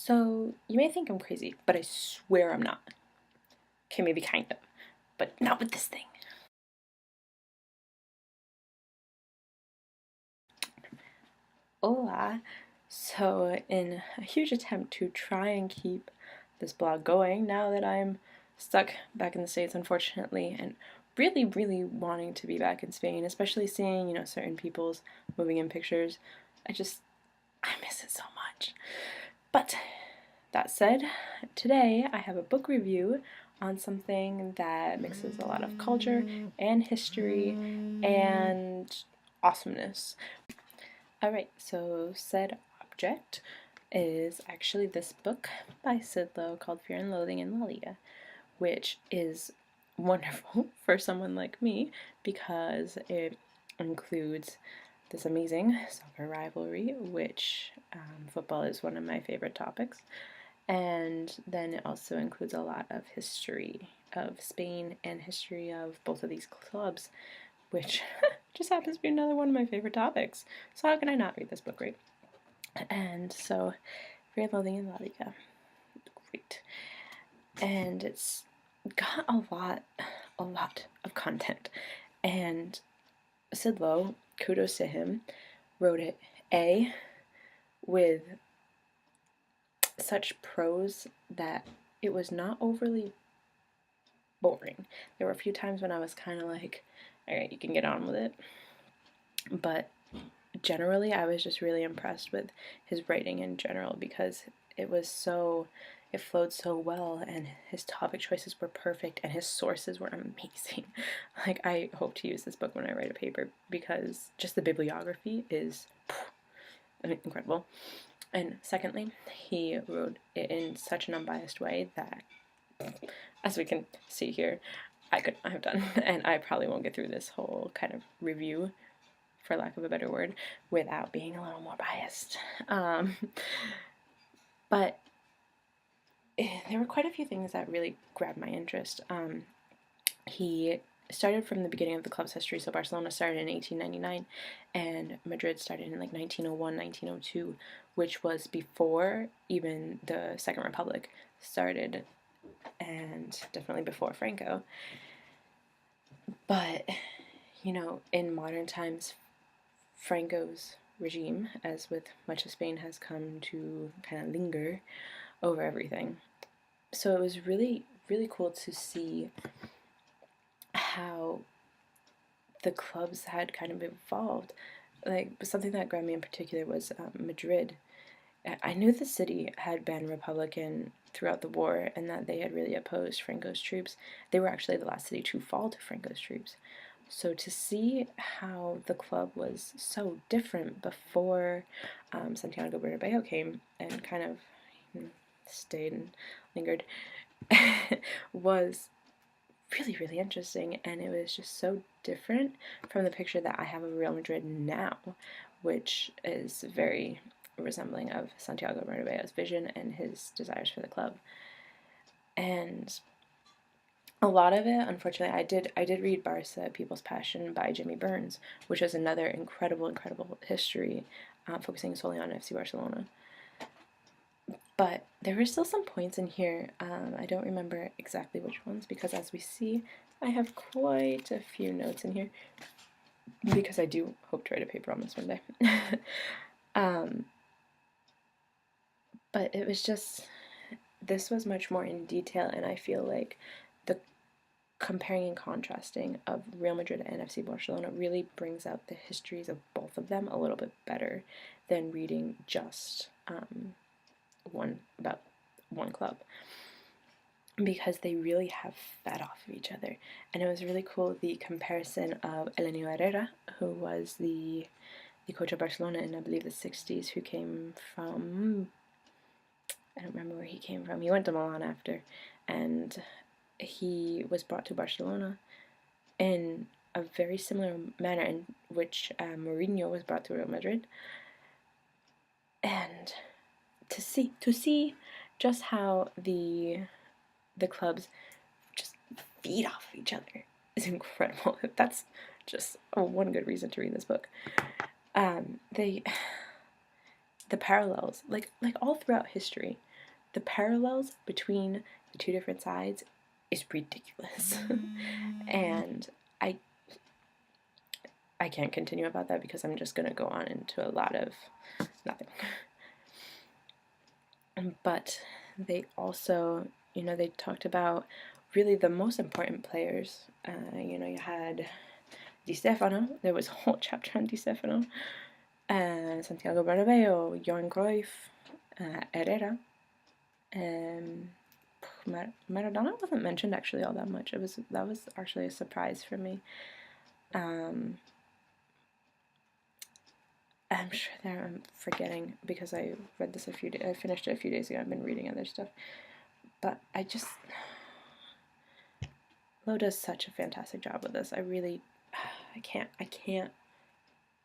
So, you may think I'm crazy, but I swear I'm not. Okay, maybe kind of, but not with this thing. Hola! So, in a huge attempt to try and keep this blog going, now that I'm stuck back in the States, unfortunately, and really, really wanting to be back in Spain, especially seeing, certain people's moving in pictures, I miss it so much. But that said, today I have a book review on something that mixes a lot of culture and history and awesomeness. Alright, so said object is actually this book by Sid Lowe called Fear and Loathing in Liga, which is wonderful for someone like me because it includes this amazing soccer rivalry, which football is one of my favorite topics, and then it also includes a lot of history of Spain and history of both of these clubs, which just happens to be another one of my favorite topics. So how can I not read this book, right? And so, Fear and Loathing in La Liga. Great. And it's got a lot of content. And Sid Lowe, kudos to him, wrote it with such prose that it was not overly boring. There were a few times when I was kind of like, alright, you can get on with it. But generally, I was just really impressed with his writing in general because it flowed so well, and his topic choices were perfect, and his sources were amazing. Like, I hope to use this book when I write a paper because just the bibliography is incredible. And secondly, he wrote it in such an unbiased way that, as we can see here, I could not have done, and I probably won't get through this whole kind of review, for lack of a better word, without being a little more biased. But there were quite a few things that really grabbed my interest. He started from the beginning of the club's history, so Barcelona started in 1899, and Madrid started in like 1901, 1902, which was before even the Second Republic started, and definitely before Franco. But, in modern times, Franco's regime, as with much of Spain, has come to kind of linger over everything. So it was really, really cool to see how the clubs had kind of evolved. Like, something that grabbed me in particular was Madrid. I knew the city had been Republican throughout the war and that they had really opposed Franco's troops. They were actually the last city to fall to Franco's troops. So to see how the club was so different before Santiago Bernabeu came and kind of stayed and lingered was really, really interesting, and it was just so different from the picture that I have of Real Madrid now, which is very resembling of Santiago Bernabeu's vision and his desires for the club. And a lot of it, unfortunately, I did read Barca: People's Passion by Jimmy Burns, which is another incredible history focusing solely on FC Barcelona. But there were still some points in here, I don't remember exactly which ones, because as we see, I have quite a few notes in here, because I do hope to write a paper on this one day. But it was just, this was much more in detail, and I feel like the comparing and contrasting of Real Madrid and FC Barcelona really brings out the histories of both of them a little bit better than reading just about one club, because they really have fed off of each other. And it was really cool, the comparison of Elenio Herrera, who was the coach of Barcelona in, I believe, the 60s, who came from, I don't remember where he came from. He went to Milan after, and he was brought to Barcelona in a very similar manner in which Mourinho was brought to Real Madrid. And to see just how the clubs just feed off of each other is incredible. That's just one good reason to read this book. The parallels, like all throughout history, the parallels between the two different sides is ridiculous. And I can't continue about that because I'm just going to go on into a lot of nothing. But they also, they talked about really the most important players. You had Di Stefano. There was a whole chapter on Di Stefano. Santiago Bernabeu, Johan Cruyff, Herrera. Maradona wasn't mentioned actually all that much. That was actually a surprise for me. I'm sure that I'm forgetting because I read this I finished it a few days ago. I've been reading other stuff, but Lo does such a fantastic job with this. I can't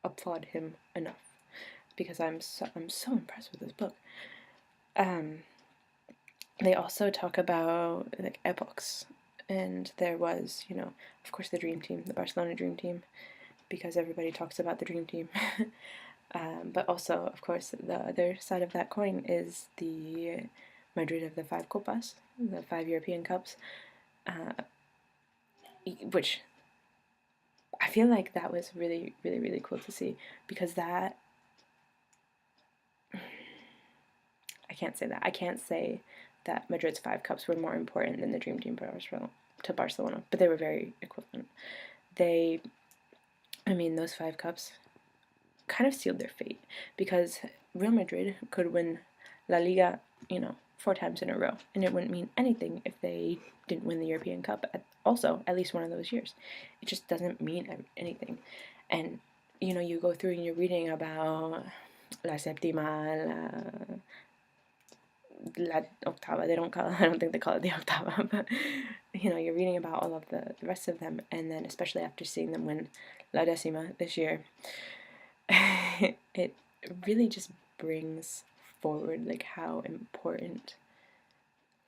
applaud him enough because I'm so impressed with this book. They also talk about like epochs, and there was, of course, the dream team, the Barcelona dream team, because everybody talks about the dream team. But also, of course, the other side of that coin is the Madrid of the 5 Copas, the 5 European Cups, which I feel like that was really, really, really cool to see, because that, I can't say that. I can't say that Madrid's 5 Cups were more important than the dream team to Barcelona, but they were very equivalent. Those 5 Cups kind of sealed their fate, because Real Madrid could win La Liga, 4 times in a row, and it wouldn't mean anything if they didn't win the European Cup at least one of those years. It just doesn't mean anything. And you go through and you're reading about La Séptima, La Octava. They don't call it, I don't think they call it the Octava, but you're reading about all of the rest of them, and then especially after seeing them win La Décima this year, it really just brings forward like how important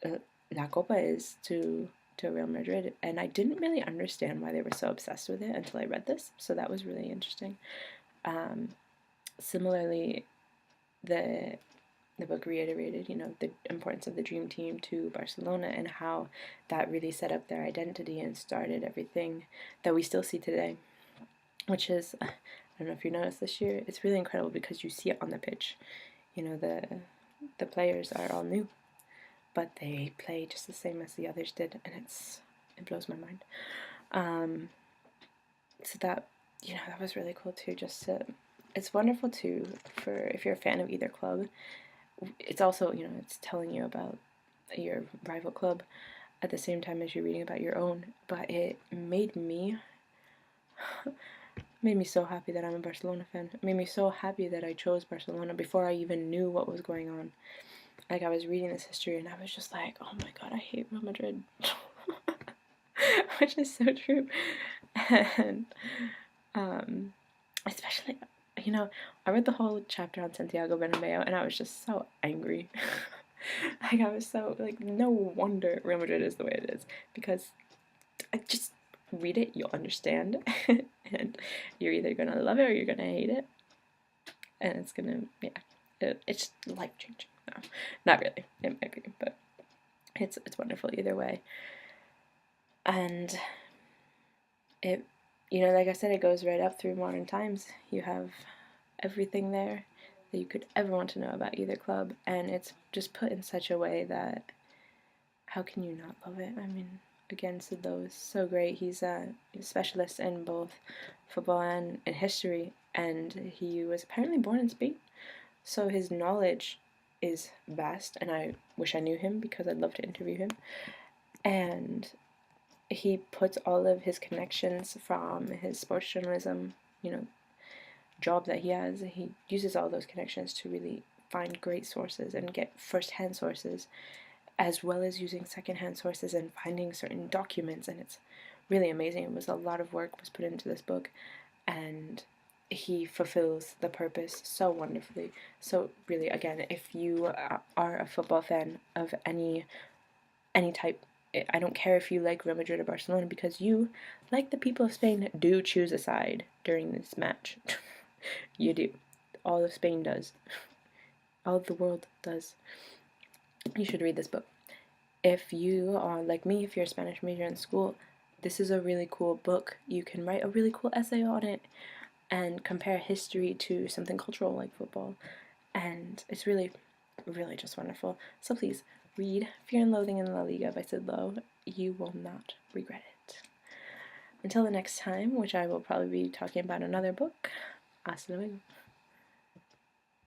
La Copa is to Real Madrid, and I didn't really understand why they were so obsessed with it until I read this, so that was really interesting. Similarly, the book reiterated, the importance of the dream team to Barcelona, and how that really set up their identity and started everything that we still see today, which is, I don't know if you noticed this year, it's really incredible because you see it on the pitch. The players are all new, but they play just the same as the others did, and it blows my mind. So that, that was really cool too. It's wonderful too for if you're a fan of either club. It's also, it's telling you about your rival club at the same time as you're reading about your own. But it made me so happy that I'm a Barcelona fan. It made me so happy that I chose Barcelona before I even knew what was going on. Like, I was reading this history and I was just like, oh my god, I hate Real Madrid. Which is so true. And especially, I read the whole chapter on Santiago Bernabeu and I was just so angry. Like, I was so, like, no wonder Real Madrid is the way it is, because I just read it, you'll understand, and you're either gonna love it or you're gonna hate it, and it's gonna, it's life-changing. No, not really, it might be, but it's wonderful either way. And it, like I said, it goes right up through modern times. You have everything there that you could ever want to know about either club, and it's just put in such a way that how can you not love it? I mean, again, Sidlow is so great. He's a specialist in both football and in history, and he was apparently born in Spain, so his knowledge is vast, and I wish I knew him because I'd love to interview him. And he puts all of his connections from his sports journalism, job that he has, he uses all those connections to really find great sources and get first-hand sources, as well as using second-hand sources and finding certain documents, and it's really amazing. It was a lot of work was put into this book, and he fulfills the purpose so wonderfully. So really, again, if you are a football fan of any type, I don't care if you like Real Madrid or Barcelona, because you, like the people of Spain, do choose a side during this match. You do. All of Spain does. All of the world does. you should read this book. If you are like me, if you're a Spanish major in school, this is a really cool book. You can write a really cool essay on it and compare history to something cultural like football. And it's really, really just wonderful. So please, read Fear and Loathing in La Liga by Sid Lowe. You will not regret it. Until the next time, which I will probably be talking about another book, hasta luego.